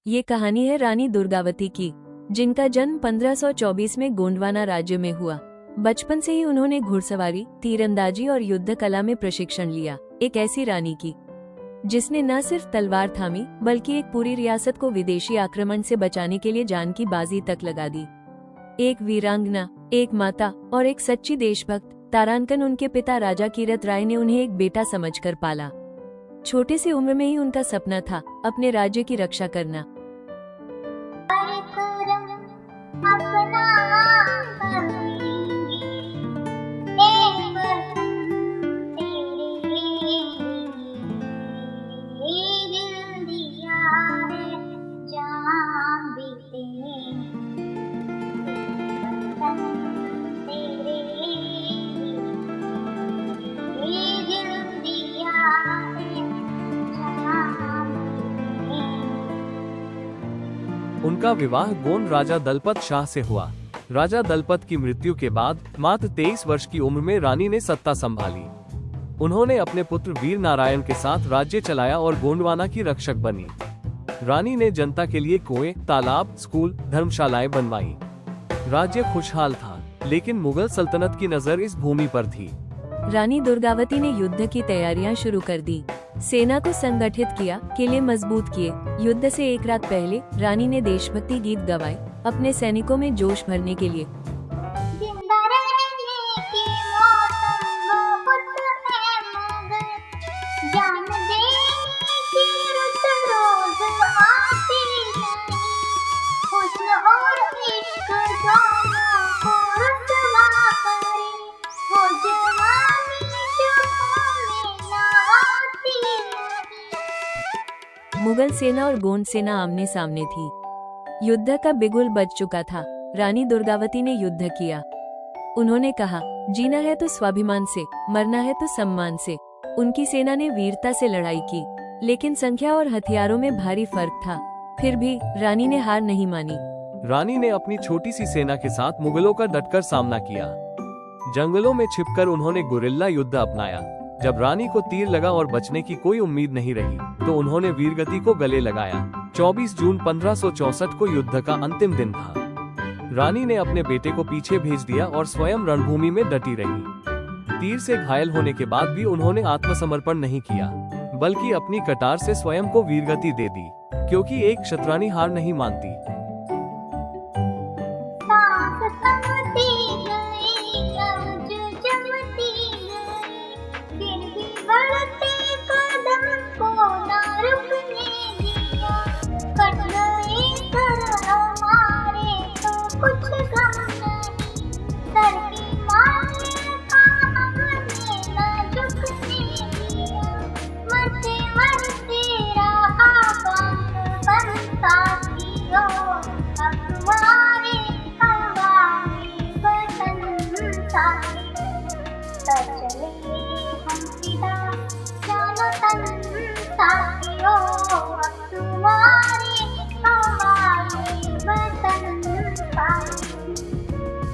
ये कहानी है रानी दुर्गावती की, जिनका जन्म 1524 में गोंडवाना राज्य में हुआ। बचपन से ही उन्होंने घुड़सवारी, तीरंदाजी और युद्ध कला में प्रशिक्षण लिया। एक ऐसी रानी की जिसने न सिर्फ तलवार थामी बल्कि एक पूरी रियासत को विदेशी आक्रमण से बचाने के लिए जान की बाजी तक लगा दी। एक वीरांगना, एक माता और एक सच्ची देशभक्त तारांकन उनके पिता राजा कीरत राय ने उन्हें एक बेटा समझकर पाला। छोटे सी उम्र में ही उनका सपना था अपने राज्य की रक्षा करना। उनका विवाह गोंड राजा दलपत शाह से हुआ। राजा दलपत की मृत्यु के बाद मात्र 23 वर्ष की उम्र में रानी ने सत्ता संभाली। उन्होंने अपने पुत्र वीर नारायण के साथ राज्य चलाया और गोंडवाना की रक्षक बनी। रानी ने जनता के लिए कुएं, तालाब, स्कूल, धर्मशालाएं बनवाई। राज्य खुशहाल था, लेकिन मुगल सल्तनत की नजर इस भूमि पर थी। रानी दुर्गावती ने युद्ध की तैयारियां शुरू कर दी। सेना को संगठित किया, किले मजबूत किए। युद्ध से एक रात पहले रानी ने देशभक्ति गीत गवाए अपने सैनिकों में जोश भरने के लिए। मुगल सेना और गोंड सेना आमने सामने थी। युद्ध का बिगुल बज चुका था। रानी दुर्गावती ने युद्ध किया। उन्होंने कहा, जीना है तो स्वाभिमान से, मरना है तो सम्मान से। उनकी सेना ने वीरता से लड़ाई की, लेकिन संख्या और हथियारों में भारी फर्क था। फिर भी रानी ने हार नहीं मानी। रानी ने अपनी छोटी सी सेना के साथ मुगलों का डटकर सामना किया। जंगलों में छिपकर उन्होंने गुरिल्ला युद्ध अपनाया। जब रानी को तीर लगा और बचने की कोई उम्मीद नहीं रही, तो उन्होंने वीरगति को गले लगाया। 24 जून 1564 को युद्ध का अंतिम दिन था। रानी ने अपने बेटे को पीछे भेज दिया और स्वयं रणभूमि में डटी रही। तीर से घायल होने के बाद भी उन्होंने आत्मसमर्पण नहीं किया, बल्कि अपनी कटार से स्वयं को वीरगति दे दी, क्योंकि एक क्षत्रानी हार नहीं मानती।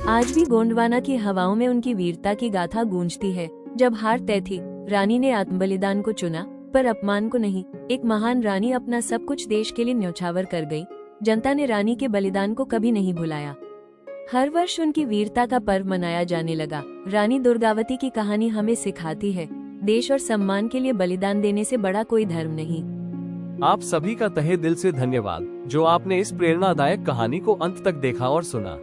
आज भी गोंडवाना की हवाओं में उनकी वीरता की गाथा गूंजती है। जब हार तय थी, रानी ने आत्मबलिदान को चुना, पर अपमान को नहीं। एक महान रानी अपना सब कुछ देश के लिए न्यौछावर कर गई। जनता ने रानी के बलिदान को कभी नहीं भुलाया। हर वर्ष उनकी वीरता का पर्व मनाया जाने लगा। रानी दुर्गावती की कहानी हमें सिखाती है, देश और सम्मान के लिए बलिदान देने से बड़ा कोई धर्म नहीं। आप सभी का तहे दिल से धन्यवाद, जो आपने इस प्रेरणादायक कहानी को अंत तक देखा और सुना।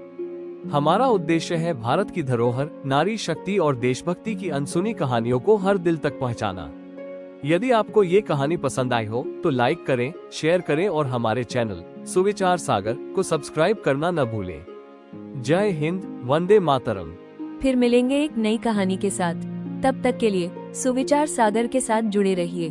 हमारा उद्देश्य है भारत की धरोहर, नारी शक्ति और देशभक्ति की अनसुनी कहानियों को हर दिल तक पहुंचाना। यदि आपको ये कहानी पसंद आई हो तो लाइक करें, शेयर करें और हमारे चैनल सुविचार सागर को सब्सक्राइब करना न भूलें। जय हिंद, वंदे मातरम। फिर मिलेंगे एक नई कहानी के साथ। तब तक के लिए सुविचार सागर के साथ जुड़े रहिए।